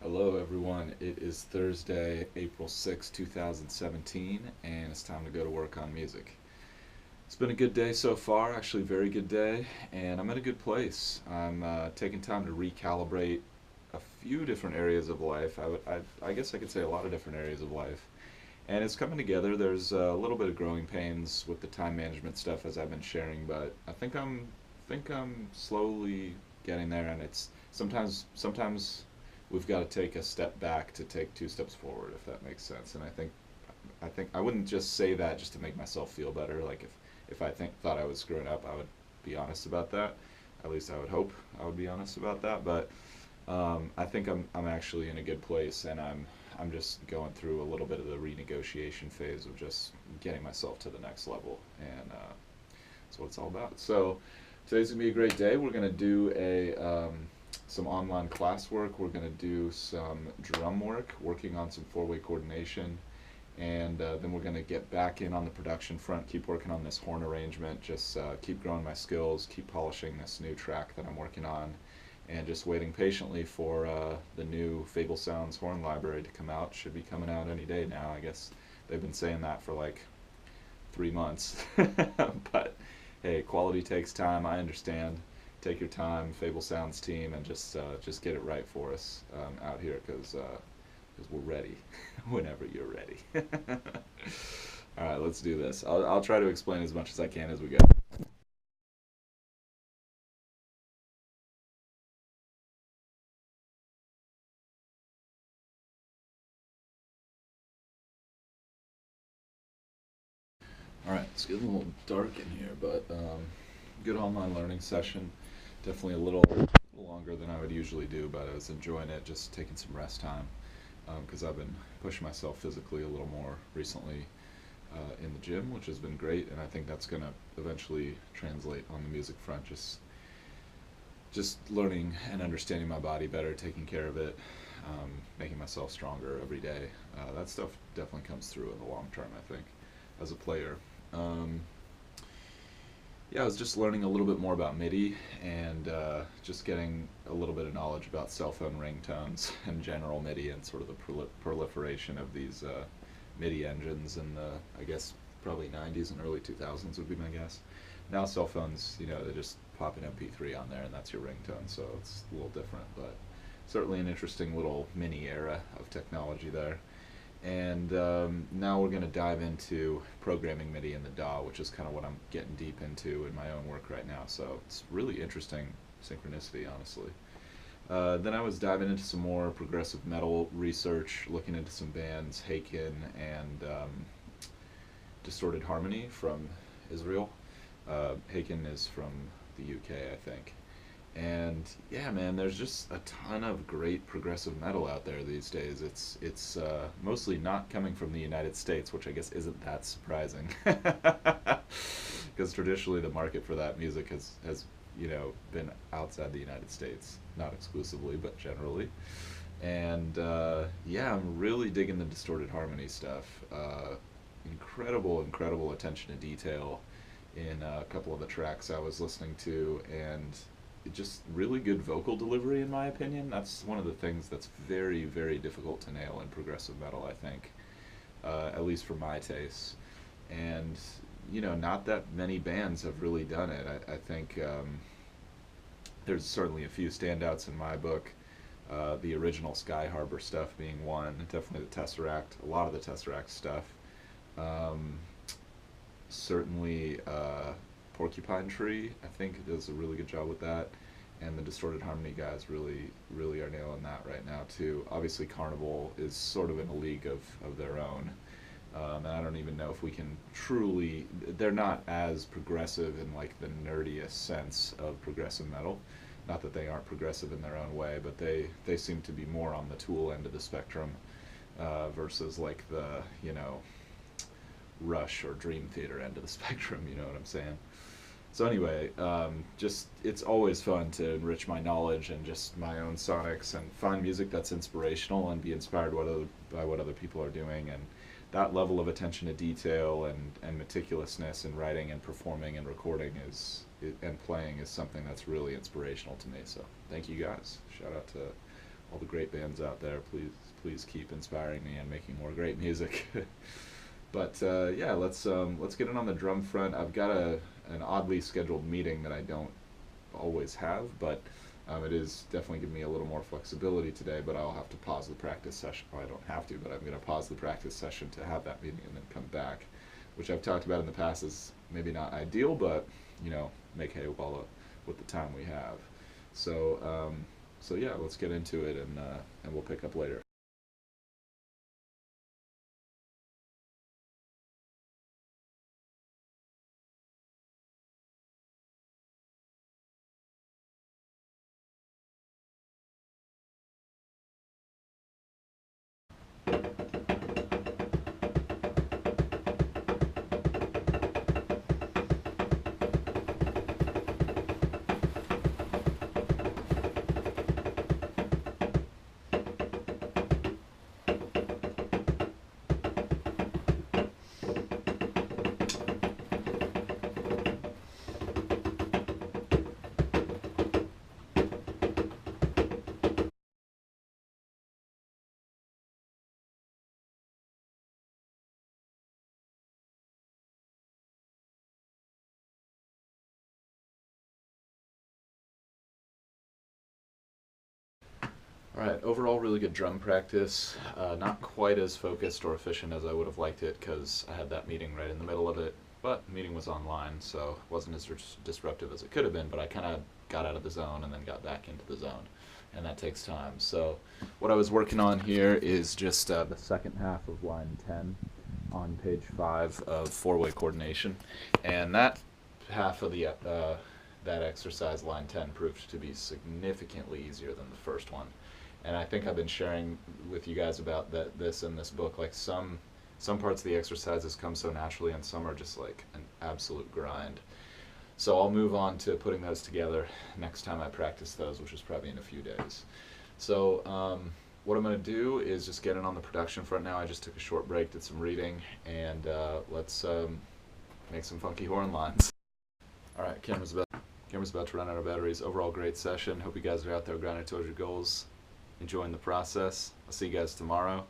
Hello, everyone. It is Thursday, April 6th, 2017, and it's time to go to work on music. It's been a good day so far, actually, very good day, and I'm in a good place. I'm taking time to recalibrate a few different areas of life. I guess I could say a lot of different areas of life, and it's coming together. There's a little bit of growing pains with the time management stuff as I've been sharing, but I think I'm slowly getting there, and it's sometimes we've got to take a step back to take two steps forward, if that makes sense. And I think I wouldn't just say that just to make myself feel better. Like if I thought I was screwing up, I would be honest about that. At least I would hope I would be honest about that. But I think I'm actually in a good place, and I'm just going through a little bit of the renegotiation phase of just getting myself to the next level, and that's what it's all about. So today's gonna be a great day. We're gonna do a some online classwork. We're gonna do some drum work, working on some four-way coordination, and then we're gonna get back in on the production front. Keep working on this horn arrangement. Just keep growing my skills. Keep polishing this new track that I'm working on, and just waiting patiently for the new Fable Sounds horn library to come out. Should be coming out any day now. I guess they've been saying that for like 3 months. But hey, quality takes time. I understand. Take your time, Fable Sounds team, and just get it right for us out here, because we're ready whenever you're ready. All right, let's do this. I'll try to explain as much as I can as we go. All right, it's getting a little dark in here, but good online learning session. Definitely a little longer than I would usually do, but I was enjoying it, just taking some rest time because I've been pushing myself physically a little more recently in the gym, which has been great, and I think that's going to eventually translate on the music front. Just learning and understanding my body better, taking care of it, making myself stronger every day. That stuff definitely comes through in the long term, I think, as a player. Um, yeah, I was just learning a little bit more about MIDI, and just getting a little bit of knowledge about cell phone ringtones and general MIDI, and sort of the proliferation of these MIDI engines in the, I guess, probably 90s and early 2000s would be my guess. Now cell phones, they just pop an MP3 on there and that's your ringtone, so it's a little different, but certainly an interesting little mini era of technology there. And now we're going to dive into programming MIDI in the DAW, which is kind of what I'm getting deep into in my own work right now. So it's really interesting synchronicity, honestly. Then I was diving into some more progressive metal research, looking into some bands, Haken and Distorted Harmony from Israel. Haken is from the UK, I think. And yeah, man, there's just a ton of great progressive metal out there these days. It's mostly not coming from the United States, which I guess isn't that surprising, because traditionally the market for that music has been outside the United States, not exclusively, but generally. And yeah, I'm really digging the distorted harmony stuff. Incredible attention to detail in a couple of the tracks I was listening to, and just really good vocal delivery, in my opinion. That's one of the things that's very difficult to nail in progressive metal, I think, at least for my taste. And not that many bands have really done it. I think there's certainly a few standouts in my book. The original Sky Harbor stuff being one, definitely the Tesseract, a lot of the Tesseract stuff. Um, Certainly Porcupine Tree, I think, does a really good job with that, and the Distorted Harmony guys really are nailing that right now too. Obviously, Carnival is sort of in a league of their own, and I don't even know if we can truly. They're not as progressive in like the nerdiest sense of progressive metal. Not that they aren't progressive in their own way, but they seem to be more on the Tool end of the spectrum, versus like the Rush or Dream Theater end of the spectrum. You know what I'm saying? So anyway, just it's always fun to enrich my knowledge and just my own sonics and find music that's inspirational and be inspired by what other people are doing, and that level of attention to detail and meticulousness in writing and performing and recording and playing is something that's really inspirational to me. So thank you guys. Shout out to all the great bands out there. Please keep inspiring me and making more great music. But yeah, let's get in on the drum front. I've got an oddly scheduled meeting that I don't always have, but it is definitely giving me a little more flexibility today. But I'll have to pause the practice session. Well, I don't have to, but I'm going to pause the practice session to have that meeting and then come back, which I've talked about in the past is maybe not ideal, but make hay while with the time we have. So yeah, let's get into it, and we'll pick up later. All right, overall, really good drum practice. Not quite as focused or efficient as I would have liked it because I had that meeting right in the middle of it. But the meeting was online, so it wasn't as disruptive as it could have been. But I kind of got out of the zone and then got back into the zone, and that takes time. So what I was working on here is just the second half of line 10 on page 5 of four-way coordination, and that half of the that exercise, line 10, proved to be significantly easier than the first one. And I think I've been sharing with you guys about this in this book. Like some parts of the exercises come so naturally, and some are just like an absolute grind. So I'll move on to putting those together next time I practice those, which is probably in a few days. So what I'm going to do is just get in on the production front now. I just took a short break, did some reading, and let's make some funky horn lines. All right, camera's about to run out of batteries. Overall, great session. Hope you guys are out there grinding towards your goals, enjoying the process. I'll see you guys tomorrow.